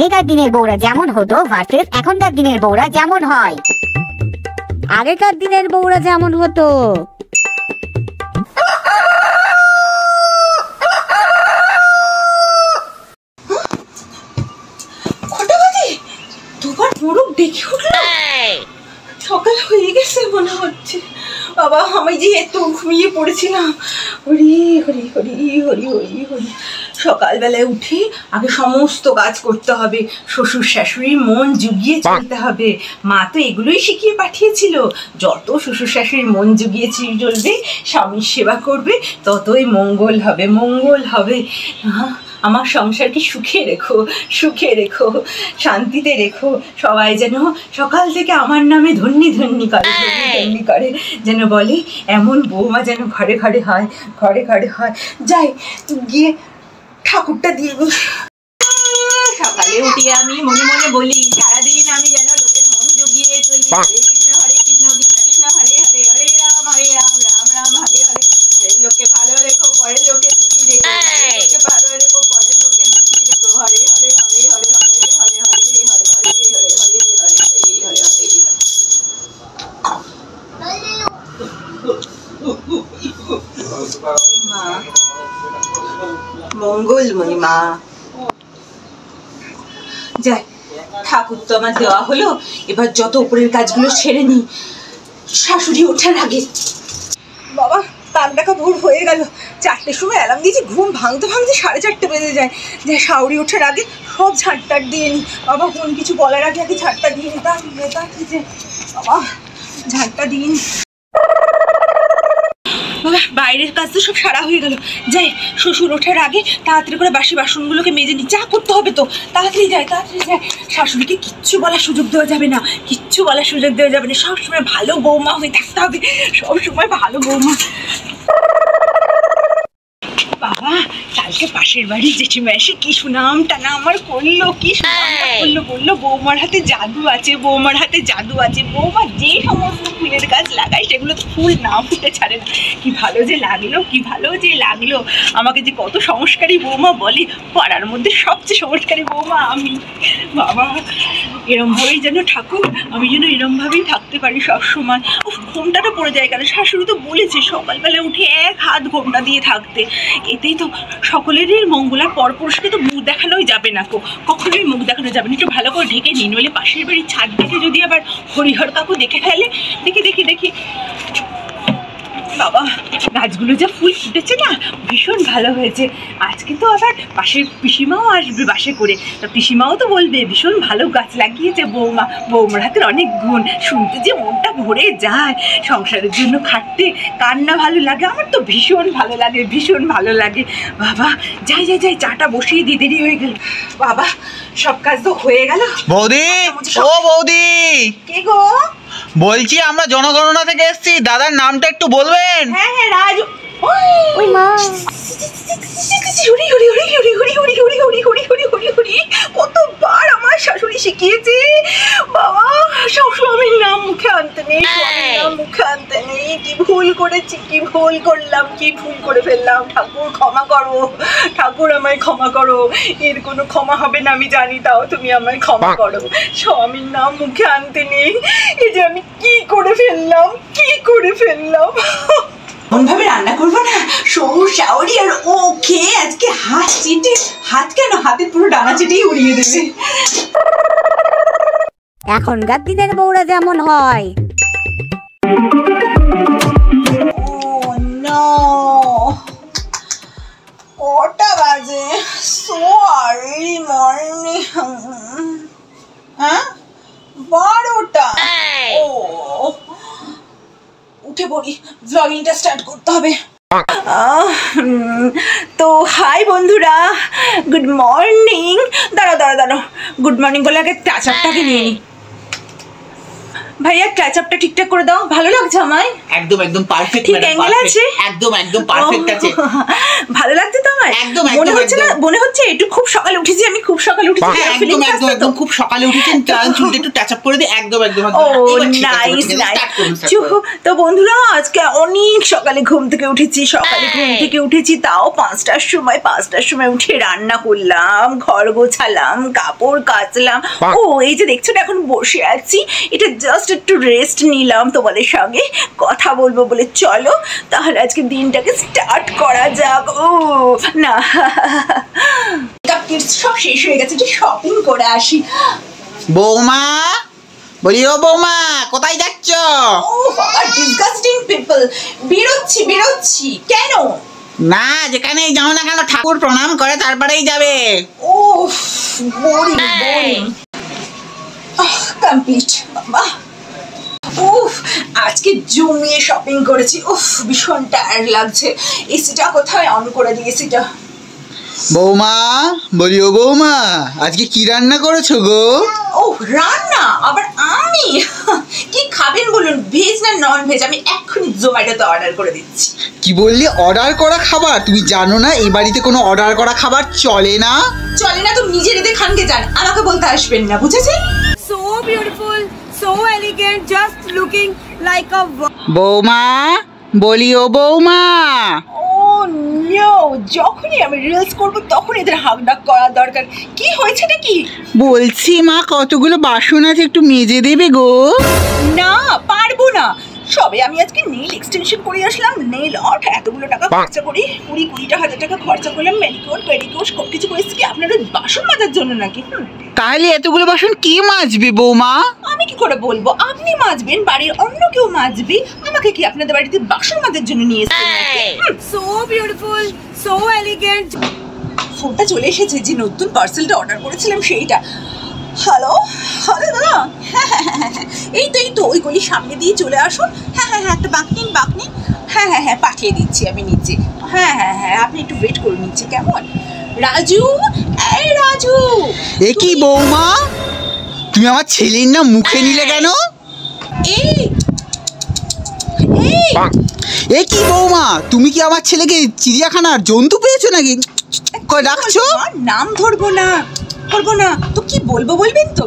আগেকার দিনের বউরা যেমন হতো ভার্সেস এখনকার দিনের বউরা যেমন হয়। আগেকার দিনের বউরা যেমন হতো। কটা বাজে? দুবার মোরগ ডেকে উঠলো। সকাল হয়ে গেছে মনে হচ্ছে। বাবা আমি যে এত ঘুমিয়ে পড়েছিলাম। হরি হরি হরি হরি হরি হরি। সকালবেলায় উঠে আগে সমস্ত কাজ করতে হবে, শ্বশুর শাশুড়ির মন জুগিয়ে চলতে হবে। মা তো এগুলোই শিখিয়ে পাঠিয়েছিল, যত শ্বশুর শাশুড়ির মন জুগিয়ে চলবে, স্বামীর সেবা করবে, ততই মঙ্গল হবে, মঙ্গল হবে। আমার সংসারকে সুখে রেখো, সুখে রেখো, শান্তিতে রেখো। সবাই যেন সকাল থেকে আমার নামে ধন্যি ধন্যি করে, ধন্যি করে, যেন বলে এমন বৌমা যেন ঘরে ঘরে হয়, ঘরে ঘরে হয়। যাই গিয়ে ঠাকুরটা দিয়ে নি। সকালে উঠে আমি মনে মনে বলি, সারাদিন আমি যেন লোকের মন জুগিয়ে চলি। হরে কৃষ্ণ কৃষ্ণ কৃষ্ণ হরে হরে, হরে রাম রাম রাম হরে হরে। ঘরের লোককে ভালো রেখো, পরের লোকে দুঃখী রেখো, লোককে ভালো রেখো, পরের লোকে দুঃখী রেখো। হরে হরে হরে হরে হরে হরে হরে হরে হরে হরে হরে হরে হরে হরে হরে। মা মঙ্গলমণি মা, যাই ঠাকুর তো আমার দেওয়া হলো, এবার যত উপরের কাজগুলো সেরে নি শাশুড়ি ওঠার আগে। বাবা তার দেখা ভোর হয়ে গেল, 4টের সময় অ্যালার্ম দিয়েছি, ঘুম ভাঙতে ভাঙতে 4:30 বেজে যায়। যে শাশুড়ি ওঠার আগে সব ঝাঁটটার দিয়ে নি। বাবা কোন কিছু বলার আগে আগে ঝাঁটটা দিয়ে নি। বাবা ঝাঁটটা দিয়ে নি। বাবা বাইরের কাজ তো সব সারা হয়ে গেল, যাই শ্বশুর ওঠার আগে তাড়াতাড়ি করে বাসি বাসনগুলোকে মেজে নি, চা করতে হবে তো, তাড়াতাড়ি যায় তাড়াতাড়ি যায়। শাশুড়িকে কিচ্ছু বলার সুযোগ দেওয়া যাবে না, কিচ্ছু বলার সুযোগ দেওয়া যাবে না। সবসময় ভালো বৌমা হয়ে থাকতে হবে, সবসময় ভালো বৌমা। বাবা কালকে পাশের বাড়ির জেঠিমা এসে কি সুনাম টানা আমার করলো, কি সুনামটা করলো, বললো বৌমার হাতে জাদু আছে, বৌমার হাতে জাদু আছে। বৌমা যে সমস্ত ফুলের গাছ লাগায় সেগুলো তো ফুল না ফুটে ছাড়ে না। কি ভালো যে লাগলো, কি ভালো যে লাগলো। আমাকে যে কত সংস্কারী বৌমা বলে, পাড়ার মধ্যে সবচেয়ে সংস্কারী বৌমা আমি। বাবা এরমভাবেই যেন ঠাকুর, আমি যেন এরমভাবেই থাকতে পারি সবসময়। ও ঘোমটাটা পড়ে যায় কেন? শাশুড়ি তো বলেছে সকালবেলা উঠে 1 হাত ঘোমটা দিয়ে থাকতে, এতেই তো সকলেরই মঙ্গল। আর পরপুরুষকে তো মুখ দেখানোই যাবে না, কখনোই মুখ দেখানো যাবে না, একটু ভালো করে ঢেকে নিন, নইলে পাশের বাড়ির ছাদ থেকে যদি আবার হরিহর কাকু দেখে ফেলে। দেখি বাবা গাছগুলো যা ফুল ফুটেছে না, ভীষণ ভালো হয়েছে। আজকে তো আবার পাশের পিসিমাও আসবে বাসে করে, তা পিসিমাও তো বলবে ভীষণ ভালো গাছ লাগিয়েছে বৌমা, বৌমার হাতের অনেক গুণ। শুনতে যে মনটা ভরে যায়, সংসারের জন্য খাটতে কার না ভালো লাগে? আমার তো ভীষণ ভালো লাগে, ভীষণ ভালো লাগে। বাবা যাই চাটা বসিয়ে দিয়ে দেরি হয়ে গেল। বাবা সব কাজ তো হয়ে গেল। বৌদি, ও বৌদি, কে গো? বলছি আমরা জনগণনা থেকে এসেছি, দাদার নামটা একটু বলবেন? হ্যাঁ রাজু। ওই মা কতবার আমার শাশুড়ি শিখিয়েছে বাবা, সবসময় নাম মুখে আনতে নেই, নাম মুখে আনতে নেই। কি ভুল করেছি, কি ভুল করলাম, কি ভুল করে ফেললাম। ঠাকুর ক্ষমা করো, ঠাকুর আমায় ক্ষমা করো। এর কোনো ক্ষমা হবে না আমি জানি, তাও তুমি আমায় ক্ষমা করো। স্বামীর নাম মুখে আনতে নেই, এই যে আমি কি করে ফেললাম, কি করে ফেললাম। এমনভাবে রান্না করবো না, শ্বশুর শাশুড়ি আর ও খেয়ে আজকে হাত চিটে, হাত কেন হাতের পুরো ডানা চিটেই উড়িয়ে দেবে। এখনকার দিনের বউরা যেমন হয়। কটা বাজে? So early morning. হ্যাঁ 12টা। ও উঠে পড়ি, ব্লগিংটা স্টার্ট করতে হবে। তো হাই বন্ধুরা, গুড মর্নিং। দাঁড়াও গুড মর্নিং বলে আগে চাচারটাকে নিয়ে নিই। ভাইয়া টাচ আপটা ঠিকঠাক করে দাও, ভালো লাগছে আমায়? একদম একদম পারফেক্ট ঠিক অ্যাঙ্গেল আছে? একদম একদম পারফেক্ট আছে। ভালো লাগছে তো আমায়? একদম মনে হচ্ছে না, মনে হচ্ছে একটু খুব সকালে উঠেছি আমি, খুব সকালে উঠেছি। একদম একদম একদম খুব সকালে উঠেছেন, চুলটা একটু টাচ আপ করে দিয়ে একদম একদম। ও নাইস নাইস। তো বন্ধুরা আজকে অনেক সকালে ঘুম থেকে উঠেছি, তাও 5টার সময় উঠে রান্না করলাম, ঘর গোছালাম, কাপড় কাচলাম। ও এই যে দেখছো এখন বসে আছি, এটা জাস্ট একটু রেস্ট নিলাম, তোমাদের সঙ্গে কথা বলবো বলে। চলো তাহলে আজকে দিনটাকে স্টার্ট করা যাক। ও না সব শেষ হয়ে গেছে, একটু শপিং করে আসি। বৌমা, বলি ও বৌমা কোথায় যাচ্ছ? ও বাবা ডিসগাস্টিং পিপল। বেরোচ্ছি। কেন? না যেখানেই যাও না কেন ঠাকুর প্রণাম করে তারপরেই যাবে। ও বোরিং। কমপ্লিট বাবা। উফ আজকে জমিয়ে শপিং করেছি। উফ ভীষণ টায়ার্ড লাগছে। এসিটা কোথায় অন করে দিই এসিটা। বৌমা, বলি ও বৌমা আজকে কি রান্না করেছো গো? ও রান্না আবার আমি? কি খাবেন বলুন, ভেজ না নন ভেজ? আমি এক্ষুনি জোম্যাটোতে অর্ডার করে দিচ্ছি। কি বললি অর্ডার করা খাবার? তুমি জানো না এই বাড়িতে কোনো অর্ডার করা খাবার চলে না? চলে না তো নিজের এদের খানকে যান, আমাকে বলতে আসবেন না, বুঝেছেন? So beautiful, so elegant, just looking like a বৌমা, বলি ও বৌমা। ও নো, যখনই আমি রিলস করব তখন এদের হাঁকডাক করা দরকার। কি হয়েছে নাকি? বলছি মা কতগুলো বাসন আছে একটু মেজে দেবে গো? না পারবো না। সবে আমি আজকে নেল এক্সটেনশন করে আসলাম, নেল আর্ট এতগুলো টাকা খরচা করি, 20-20 হাজার টাকা খরচা করলাম, ম্যানিকিউর পেডিকিউর সব কিছু করেছি কি আপনারা বাসন মাজার জন্য নাকি? তাহলে এতগুলো বাসন কে মাজবে বৌমা? আমি কি করে বলবো? আপনি মাজবেন, বাড়ির অন্য কেউ মাজবে, আমাকে কি আপনাদের বাড়িতে বাসন মাজার জন্য নিয়ে এসেছেন নাকি? so beautiful, so elegant. ফোনটা চলে এসেছে, যে নতুন পার্সেলটা অর্ডার করেছিলাম সেইটা। হ্যালো দাদা, হ্যাঁ এই তো ওই গলির সামনে দিয়ে চলে আসুন। হ্যাঁ একটা বাঁক নিন। হ্যাঁ পাঠিয়ে দিচ্ছি আমি নিচে। হ্যাঁ আপনি একটু ওয়েট করে নিচ্ছি কেমন? রাজু, এই রাজু। এ কি বৌমা, তুমি আমার ছেলের না মুখে নিলে কেন? এ কি বৌমা, তুমি কি আমার ছেলেকে চিড়িয়াখানার জন্তু পেয়েছো নাকি? ডাকছো? নাম ধরবো না তো কি বলবো বলবেন তো?